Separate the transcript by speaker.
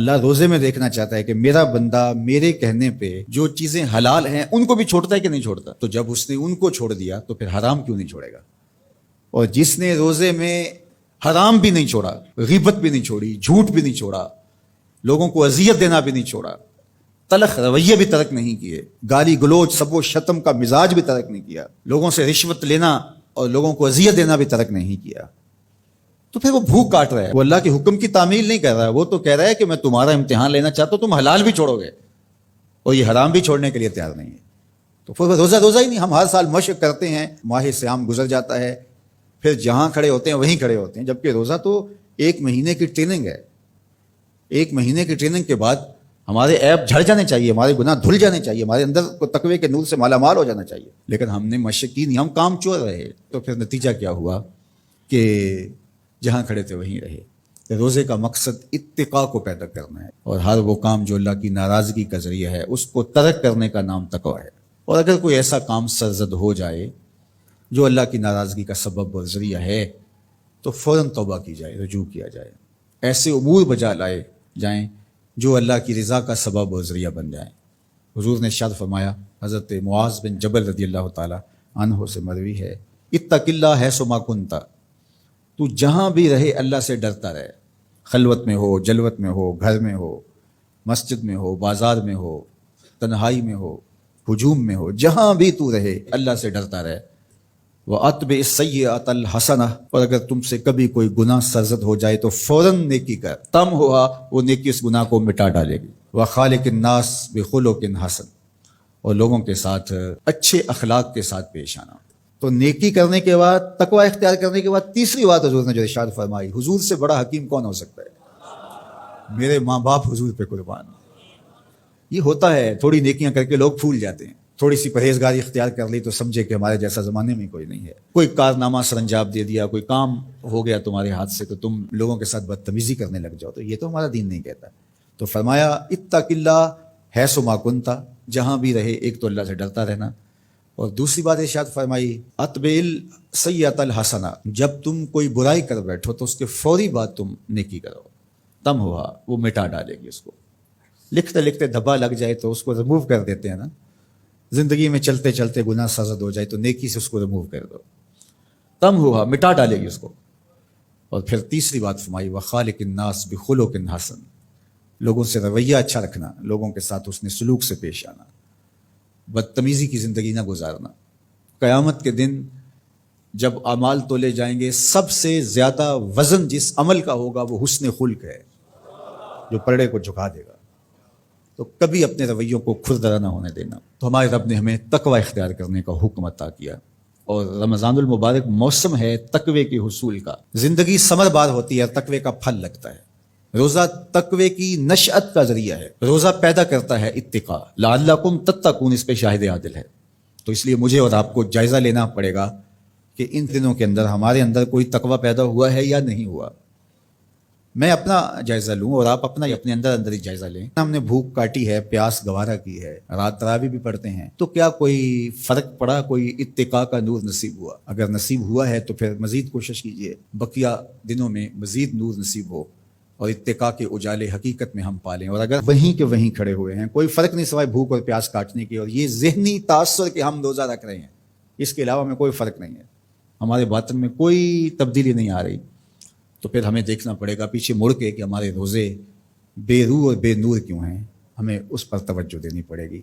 Speaker 1: اللہ روزے میں دیکھنا چاہتا ہے کہ میرا بندہ میرے کہنے پہ جو چیزیں حلال ہیں ان کو بھی چھوڑتا ہے کہ نہیں چھوڑتا. تو جب اس نے ان کو چھوڑ دیا تو پھر حرام کیوں نہیں چھوڑے گا؟ اور جس نے روزے میں حرام بھی نہیں چھوڑا، غیبت بھی نہیں چھوڑی، جھوٹ بھی نہیں چھوڑا، لوگوں کو اذیت دینا بھی نہیں چھوڑا، تلخ رویے بھی ترک نہیں کیے، گالی گلوچ سب و شتم کا مزاج بھی ترک نہیں کیا، لوگوں سے رشوت لینا اور لوگوں کو اذیت دینا بھی ترک نہیں کیا، تو پھر وہ بھوک کاٹ رہا ہے. وہ اللہ کے حکم کی تعمیل نہیں کر رہا ہے، وہ تو کہہ رہا ہے کہ میں تمہارا امتحان لینا چاہتا ہوں، تم حلال بھی چھوڑو گے اور یہ حرام بھی چھوڑنے کے لیے تیار نہیں ہے. تو پھر روزہ ہی نہیں. ہم ہر سال مشق کرتے ہیں، ماہ صیام گزر جاتا ہے، پھر جہاں کھڑے ہوتے ہیں وہیں کھڑے ہوتے ہیں، جبکہ روزہ تو 1 مہینے کی ٹریننگ ہے. 1 مہینے کی ٹریننگ کے بعد ہمارے عیب جھڑ جانے چاہیے، ہمارے گناہ دھل جانے چاہیے، ہمارے اندر کو تقوی کے نور سے مالا مال ہو جانا چاہیے. لیکن ہم نے مشق کی نہیں، ہم کام چور رہے. تو پھر نتیجہ کیا ہوا کہ جہاں کھڑے تھے وہیں رہے. روزے کا مقصد اتقاء کو پیدا کرنا ہے، اور ہر وہ کام جو اللہ کی ناراضگی کا ذریعہ ہے اس کو ترک کرنے کا نام تقویٰ ہے. اور اگر کوئی ایسا کام سرزد ہو جائے جو اللہ کی ناراضگی کا سبب اور ذریعہ ہے تو فوراً توبہ کی جائے، رجوع کیا جائے، ایسے امور بجا لائے جائیں جو اللہ کی رضا کا سبب اور ذریعہ بن جائیں. حضور نے ارشاد فرمایا، حضرت معاذ بن جبل رضی اللہ تعالی عنہ سے مروی ہے، اتق اللہ حیث ما کنت، تو جہاں بھی رہے اللہ سے ڈرتا رہے، خلوت میں ہو، جلوت میں ہو، گھر میں ہو، مسجد میں ہو، بازار میں ہو، تنہائی میں ہو، ہجوم میں ہو، جہاں بھی تو رہے اللہ سے ڈرتا رہے. وَأَتْبِعِ السَّيِّئَةَ الْحَسَنَةَ، اور اگر تم سے کبھی کوئی گناہ سرزد ہو جائے تو فوراً نیکی کر، تم ہوا وہ نیکی اس گناہ کو مٹا ڈالے گی. وَخَالِقِ النَّاسِ بِخُلُقٍ حَسَنٍ، اور لوگوں کے ساتھ اچھے اخلاق کے ساتھ پیش آنا. تو نیکی کرنے کے بعد، تقوی اختیار کرنے کے بعد تیسری بات حضور نے جو ارشاد فرمائی، حضور سے بڑا حکیم کون ہو سکتا ہے؟ میرے ماں باپ حضور پہ قربان. یہ ہوتا ہے، تھوڑی نیکیاں کر کے لوگ پھول جاتے ہیں، تھوڑی سی پرہیزگاری اختیار کر لی تو سمجھے کہ ہمارے جیسا زمانے میں کوئی نہیں ہے. کوئی کارنامہ سرانجام دے دیا، کوئی کام ہو گیا تمہارے ہاتھ سے تو تم لوگوں کے ساتھ بدتمیزی کرنے لگ جاؤ، تو یہ تو ہمارا دین نہیں کہتا. تو فرمایا اتق اللہ حیث ما کنت، جہاں بھی رہے ایک تو اللہ سے ڈرتا رہنا، اور دوسری بات ارشاد فرمائی اتبع السیئۃ الحسنہ، جب تم کوئی برائی کر بیٹھو تو اس کے فوری بعد تم نیکی کرو، تم ہوا وہ مٹا ڈالے گی. اس کو لکھتے لکھتے دھبا لگ جائے تو اس کو ریموو کر دیتے ہیں نا، زندگی میں چلتے چلتے گناہ سرزد ہو جائے تو نیکی سے اس کو ریموو کر دو، تم ہوا مٹا ڈالے گی اس کو. اور پھر تیسری بات فرمائی وخالق الناس بخلق حسن، لوگوں سے رویہ اچھا رکھنا، لوگوں کے ساتھ حسن سلوک سے پیش آنا، بدتمیزی کی زندگی نہ گزارنا. قیامت کے دن جب اعمال تولے جائیں گے، سب سے زیادہ وزن جس عمل کا ہوگا وہ حسن خلق ہے، جو پرڑے کو جھکا دے گا. تو کبھی اپنے رویوں کو کھردرا نہ ہونے دینا. تو ہمارے رب نے ہمیں تقوی اختیار کرنے کا حکم عطا کیا، اور رمضان المبارک موسم ہے تقوی کے حصول کا. زندگی ثمر بار ہوتی ہے، تقوی کا پھل لگتا ہے. روزہ تقوی کی نشأت کا ذریعہ ہے، روزہ پیدا کرتا ہے اتقاء، لعلکم تتقون، اس پہ شاہد عادل ہے. تو اس لیے مجھے اور آپ کو جائزہ لینا پڑے گا کہ ان دنوں کے اندر ہمارے اندر کوئی تقوی پیدا ہوا ہے یا نہیں ہوا. میں اپنا جائزہ لوں اور آپ اپنا اپنے اندر ہی جائزہ لیں. ہم نے بھوک کاٹی ہے، پیاس گوارا کی ہے، رات تراویح بھی پڑھتے ہیں، تو کیا کوئی فرق پڑا؟ کوئی اتقاء کا نور نصیب ہوا؟ اگر نصیب ہوا ہے تو پھر مزید کوشش کیجیے بقیہ دنوں میں مزید نور نصیب ہو اور اتقاء کے اجالے حقیقت میں ہم پالیں. اور اگر وہیں کے وہیں کھڑے ہوئے ہیں، کوئی فرق نہیں سوائے بھوک اور پیاس کاٹنے کی، اور یہ ذہنی تاثر کہ ہم روزہ رکھ رہے ہیں، اس کے علاوہ میں کوئی فرق نہیں ہے، ہمارے باطن میں کوئی تبدیلی نہیں آ رہی، تو پھر ہمیں دیکھنا پڑے گا پیچھے مڑ کے کہ ہمارے روزے بے روح اور بے نور کیوں ہیں. ہمیں اس پر توجہ دینی پڑے گی.